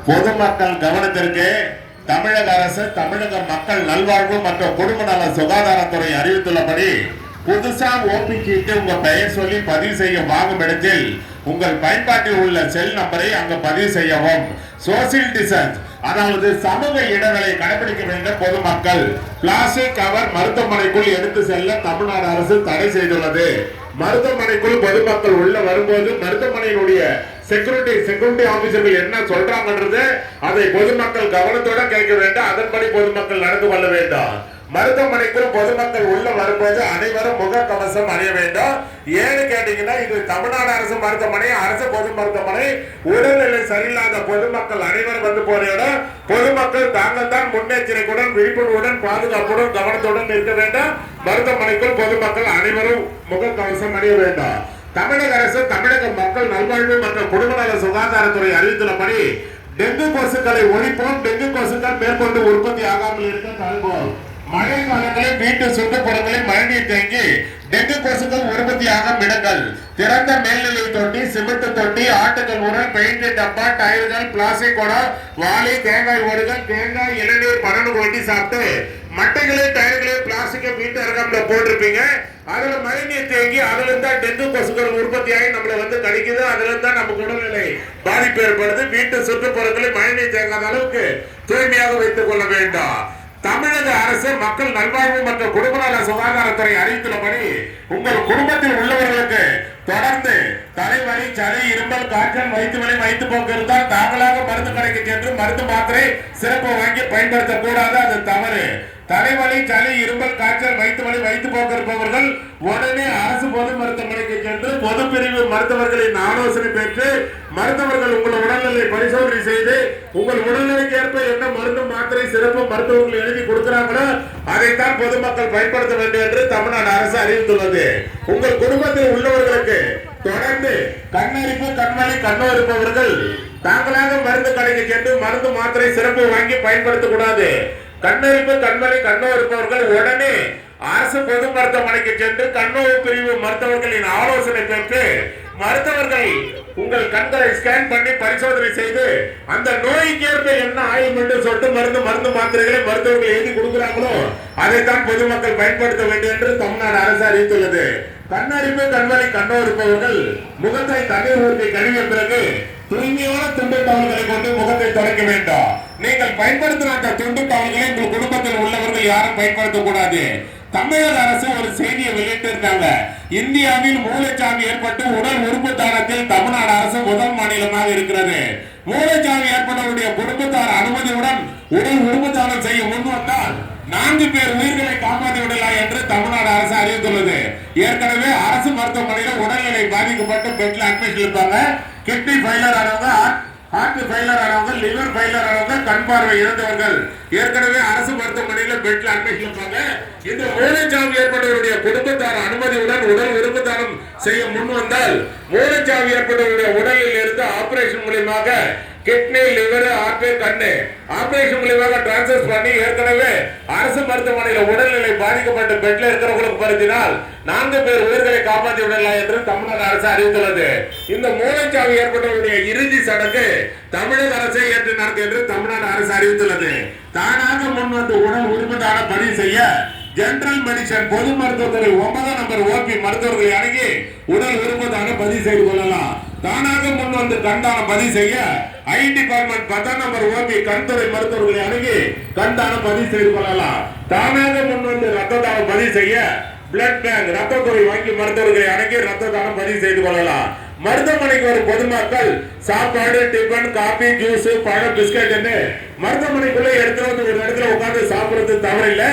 பொதுமக்கள் கவனத்திற்கு தமிழக அரசு தமிழக மக்கள் நல்வாழ்வு மற்றும் குடும்ப நல சுகாதாரத்துறை அறிவித்துள்ளபடி புதுசா ஓபி சீட்டு உங்க பெயர் சொல்லி பதிவு செய்ய வாங்கும் இடத்தில் உங்கள் பயன்பாட்டில் உள்ள செல் நம்பரை அங்கு பதிவு செய்யவும். சோசியல் டிஸ்டன்ஸ் அதாவது சமூக இடைவெளி கடைபிடிக்க வேண்டும். பொதுமக்கள் பிளாஸ்டிக் கவர் மருத்துவமனைக்குள் எடுத்து செல்ல தமிழ்நாடு அரசு தடை செய்துள்ளது. மருத்துவமனைக்குள் பொதுமக்கள் உள்ள வரும்போது மருத்துவமனையினுடைய செக்யூரிட்டி ஆபீசர்கள் என்ன சொல்றாங்கன்றது அதை பொதுமக்கள் கவனத்தோட கேட்க வேண்டும். அதன்படி பொதுமக்கள் நடந்து கொள்ள வேண்டும். மருத்துவமனைக்குள் பொதுமக்கள் உள்ள வரும்போது அனைவரும் முக கவசம் அணிய வேண்டும். ஏன்னு கேட்டீங்கன்னா இது தமிழ்நாடு அரசு மருத்துவமனை, அரசு பொது மருத்துவமனை. உடல்நிலை சரியில்லாத பொதுமக்கள் அனைவரும் வந்து போற இடம். பொதுமக்கள் தாங்கள் தான் முன்னெச்சரிக்கையுடன் விழிப்புணர்வுடன் பாதுகாப்புடன் கவனத்துடன் இருக்க வேண்டும். மருத்துவமனைக்குள் பொதுமக்கள் அனைவரும் முக கவசம் அணிய வேண்டும். தமிழக அரசு தமிழக மக்கள் நல்வாழ்வு மற்றும் குடும்ப நல சுகாதாரத்துறை அறிவித்துள்ளபடி டெங்கு கொசுக்களை ஒழிப்போம். டெங்கு கொசுக்கள் மேற்கொண்டு உற்பத்தி ஆகாமல் இருக்க தடுப்போம். மழை காலங்களில் வீட்டு சுற்றுப்புறங்களில் மழைநீர் தேங்கி டெங்கு கொசுக்கள் உற்பத்தியாக இடங்கள் திறந்த மேல்நிலை தொட்டி, சிமெண்ட் தொட்டி, ஆட்டுகள் உரல், பெயிண்ட் டப்பா, டயர்கள், பிளாஸ்டிக் குடம், வாளி, தேங்காய் ஓடுகள், தேங்காய், இளநீர், பனனு கொட்டி சாப்பிட்டு மட்டைகளே டயர்களே பிளாஸ்டிக்கை வீட்டு அருகாமல போட்டிருப்பீங்க. அதுல மழைநீர் தேங்கி அதுல இருந்தா டெங்கு கொசுக்கள் உற்பத்தியாகி நம்மள வந்து கடிக்குது. அதுல இருந்தா நமக்கு உடல்நிலை பாதிப்பு ஏற்படுது. வீட்டு சுற்றுப்புறங்களில் மழைநீர் தேங்காத அளவுக்கு தூய்மையாக வைத்துக் கொள்ள வேண்டும். தமிழக அரசு மக்கள் நல்வாழ்வு மற்றும் குடும்ப நல சுகாதாரத்துறை அறிவித்துள்ளபடி உங்கள் குடும்பத்தில் உள்ளவர்களுக்கு தொடர்ந்து தலைவலி, சளி, இருமல், காய்ச்சல், வயிற்று வலி, வயிற்று போக்கு இருந்தால் தாங்களாக மருந்து கடைக்கு சென்று மருந்து மாத்திரை சிறப்பு வாங்கி பயன்படுத்தக்கூடாது. அது தவறு. தலைவலி, சளி, இருமல், காய்ச்சல், வயிற்று வலி, வயிற்று போக்கு இருப்பவர்கள் உடனே அரசு பொது மருத்துவமனைக்கு சென்று பொது பிரிவு மருத்துவர்களின் ஆலோசனை பெற்று மருத்துவர்கள் உங்கள் உடல்நிலை பரிசோதனை செய்து உங்கள் உடல்நிலைக்கு ஏற்ப என்ன மருந்து மாத்திரை சிறப்பு மருத்துவர்கள் எழுதி கொடுக்கிறாங்களோ அதைத்தான் பொதுமக்கள் பயன்படுத்த வேண்டும் என்று தமிழ்நாடு அரசு அறிவித்துள்ளது. உங்கள் குடும்பத்தில் உள்ளவர்களுக்கு தொடர்ந்து கண்ணரிப்பு, கண்வலி, கண்ணோ இருப்பவர்கள் தாங்களாக மருந்து கடைக்கு சென்று மருந்து மாத்திரை சிறப்பு வாங்கி பயன்படுத்தக்கூடாது. கண்ணரிப்பு, கண்வலி, கண்ணோ இருப்பவர்கள் உடனே அரசு பொது மருத்துவமனைக்கு சென்று கண்ணோவு பிரிவு மருத்துவர்களின் ஆலோசனை பெற்று மருத்துவர்கள் உங்கள் கண்களை ஸ்கேன் பண்ணி பரிசோதனை செய்து அந்த நோய்க்கு ஏற்ப என்ன ஆயில்மெண்ட் சொல்லிட்டு மருந்து மாத்திரைகளை மருத்துவர்கள் எழுதி கொடுக்கிறாங்களோ அதைத்தான் பொதுமக்கள் பயன்படுத்த வேண்டும் என்று தமிழ்நாடு அரசு அறிவித்துள்ளது. கண்ணரிப்பு, கண்வலி, கண்ணோ இருப்பவர்கள் முகத்தை தண்ணீர் ஊற்றி கழுவிய பிறகு தூய்மையான துண்டு டவல்களை கொண்டு முகத்தை துடைக்க வேண்டும். நீங்கள் பயன்படுத்தின அந்த துண்டு டவல்களை உங்கள் குடும்பத்தில் உள்ளவர்கள் யாரும் பயன்படுத்தக்கூடாது. தமிழக அரசு ஒரு செய்தியை வெளியிட்டிருக்காங்க. இந்தியாவில் மூளைச்சாவி ஏற்பட்டு உடல் உறுப்பு தானத்தில் தமிழ்நாடு அரசு முதல் மாநிலமாக இருக்கிறது. மூளைச்சாவி ஏற்பட்டவருடைய குடும்பத்தார் அனுமதியுடன் உடல் உறுப்பு தானம் செய்ய முன் வந்தால் 4 பேர் உயிர்களை காப்பாற்றி விடலாம் என்று தமிழ்நாடு அரசு அறிவித்துள்ளது. ஏற்கனவே அரசு மருத்துவமனையில் உடல்நிலை பாதிக்கப்பட்டு பெட்ல அட்மிட் இருப்பாங்க. கிட்னி ஃபெயிலியர் ஆனவங்க, ஹார்ட் ஃபெயிலியர் ஆனவங்க, லிவர் ஃபெயிலியர் ஆனவங்க, கண் பார்வை இழந்தவர்கள் ஏற்கனவே அரசு மருத்துவமனையில் பெட்ல அட்மிட் இருப்பாங்க. இந்த மூளைச்சாவி ஏற்பட்டவருடைய குடும்பத்தார் அனுமதியுடன் உடல் உறுப்பு தானம் செய்ய முன் வந்தால் மூளைச்சாவி ஏற்பட்டவருடைய உடலில் இருந்து ஆபரேஷன் மூலமாக கிட்னி, லிவர், ஹார்ட், கண்ணு ஆபரேஷன் மூலமாக டிரான்ஸ்ஃபர் பண்ணி ஏற்கனவே அரசு மருத்துவமனையில் உடல்நிலை பாதிக்கப்பட்ட பெட்ல இருக்கிறவங்களுக்கு பரிந்தினால் 4 பேர் உயிர்களை காப்பாற்றி விடலாம் என்று தமிழக அரசு அறிவித்துள்ளது. இந்த மூளைச்சாவி ஏற்பட்டவருடைய இறுதி சடங்கு தமிழக அரசை ஏற்று நடக்கும் என்று தமிழ்நாடு அரசு அறிவித்துள்ளது. தானாக முன் வந்து உடல் உறுப்பு தானம் பதிவு செய்ய ஜெனரல் மெடிசன் பொது மருத்துவத்துறை 9 நம்பர் ஓபி மருத்துவர்களை அணுகி உடல் உறுப்பு தானம் பதிவு செய்து கொள்ளலாம். தானாக முன் வந்து கண்தானம் பதிவு செய்ய ஐ டிபார்ட்மெண்ட் 10 நம்பர் ஓபி கண்துறை மருத்துவர்களை அணுகி கண்தானம் பதிவு செய்து கொள்ளலாம். தானாக முன் வந்து ரத்த தானம் பதிவு செய்ய பிளட் பேங்க் ரத்தத்துறை வங்கி மருத்துவர்களை அணுகி ரத்த தானம் பதிவு செய்து கொள்ளலாம். மருத்துவமனைக்கு வரும் பொதுமக்கள் சாப்பாடு, டிபன், காபி, ஜூஸ், பழம், பிஸ்கட் மருத்துவமனைக்குள்ள எடுத்துட்டு வந்து ஒரு இடத்துல உட்கார்ந்து சாப்பிடுறது தவறில்லை.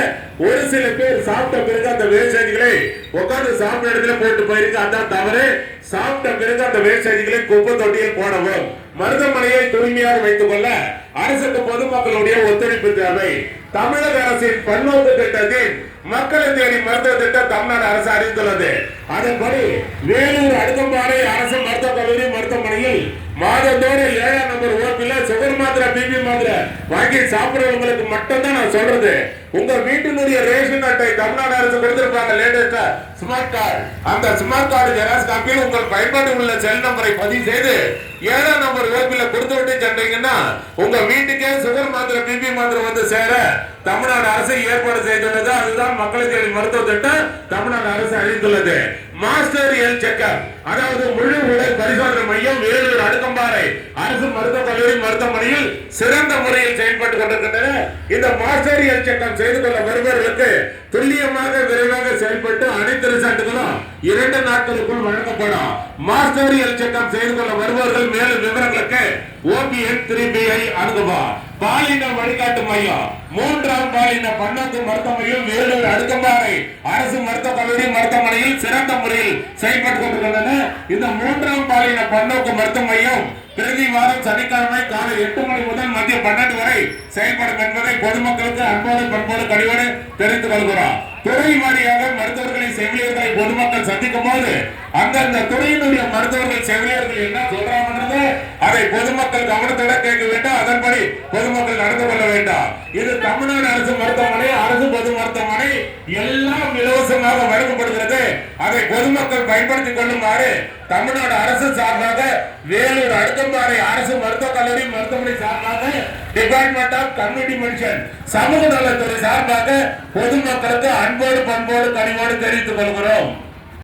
ஒரு சில பேர் சாப்பிட்ட பிறகு அந்த வேஸ்டேஜ்களை உட்கார்ந்து சாப்பிட்ட இடத்துல போட்டு போயிருக்கு, அதான் தவறு. சாப்பிட்ட பிறகு அந்த வேஸ்டேஜ்களை குப்பை தொட்டியில் போடவும். மருத்துவமனையை தூய்மையாக வைத்துக் கொள்ள அரசுக்கு பொதுமக்களுடைய ஒத்துழைப்பு தேவை. தமிழக அரசின் பன்னோக்கு திட்டத்தின் மக்களை தேடி மருத்துவ திட்டம் தமிழ்நாடு அரசு அறிவித்துள்ளது. அதன்படி வேலூர் அடுக்கம்பாறை அரசு மருத்துவக் கல்லூரி மருத்துவமனையில் மாதந்தோறும் 7ஆம் நம்பர் ஓபில சுகர் மாத்திரை, பிபி மாத்திரை வாங்கி சாப்பிடுறவங்களுக்கு மட்டும்தான் நான் சொல்றது. உங்க வீட்டினுடைய ரேஷன் அட்டை தமிழ்நாடு அரசு கொடுத்திருப்பாங்க லேட்டஸ்டா ஸ்மார்ட் கார்டு. அந்த ஸ்மார்ட் கார்டு ஜெராக்ஸ் காப்பியில் உங்கள் பயன்பாடு உள்ள செல் நம்பரை பதிவு செய்து 7ஆம் நம்பர் ஓபில கொடுத்து விட்டு சென்றீங்கன்னா உங்க வீட்டுக்கே சுகர் மாத்திரை பிபி மாத்திரை வந்து சேர தமிழ்நாடு அரசு ஏற்பாடு செய்துள்ளது. அதுதான் மக்கள் தேடி மருத்துவ திட்டம் தமிழ்நாடு அரசு அறிவித்துள்ளது. மாஸ்டர் ஹெல்த் செக்கப், அதாவது முழு உடல் பரிசோதனை மையம் வேலூர் அடுக்கம்பாறை அரசு மருத்துவக் கல்லூரி மருத்துவமனையில் சிறந்த முறையில் செயல்பட்டுக் கொண்டிருக்கின்றன. இந்த மாஸ்டர் ஹெல்த் செக்கப் செய்து கொள்ள வருபவர்களுக்கு துல்லியமாக விரைவாக செயல்பட்டு அனைத்து ரிசல்ட்டுகளும் 2 நாட்களுக்குள் வழங்கப்படும். மாஸ்டர் ஹெல்த் செக்கப் செய்து கொள்ள வருபவர்கள் மேலும் விவரங்களுக்கு OPN 3BI அணுகுவா. பாலின வழிகாட்டு மையம் 3ஆம் பாலின பன்னாட்டு மருத்துவ மையம் வேலூர் அடுக்கம்பாறை அரசு மருத்துவக் கல்லூரி மருத்துவமனையில் சிறந்த முறையில் செயல்பட்டுக் கொண்டிருக்கின்றன. இந்த 3ஆம் பாலின பன்னோக்கு மருத்துவ மையம் பிரதி வாரம் சனிக்கிழமை காலை 8 மணி முதல் மதியம் 12 வரை செயல்படும் என்பதை பொதுமக்களுக்கு அன்போடு பண்போடு கனிவோடு தெரிவித்துக் கொள்கிறோம். துறை வாரியாக மருத்துவர்களை செவிலியர்களை பொதுமக்கள் சந்திக்கும் போது அந்தந்த துறையினுடைய மருத்துவர்கள் செவிலியர்கள் என்ன சொல்றாங்கன்றது அதை பொதுமக்கள் கவனத்தோட கேட்க வேண்டும். அதன்படி பொதுமக்கள் நடந்து கொள்ள வேண்டும். இது தமிழ்நாடு அரசு மருத்துவமனை, அரசு பொது மருத்துவமனை எல்லாம் இலவசமாக வழங்கப்படுகிறது. அதை பொதுமக்கள் பயன்படுத்திக் கொள்ளுமாறு தமிழ்நாடு அரசு சார்பாக வேலூர் அடுக்கம்பாறை அரசு மருத்துவக் கல்லூரி மருத்துவமனை சார்பாக டிபார்ட்மெண்ட் ஆஃப் கம்யூனிட்டி மெடிசன் சமூக நலத்துறை சார்பாக பொதுமக்களுக்கு அன்போடு பண்போடு கனிவோடு தெரிவித்துக் கொள்கிறோம்.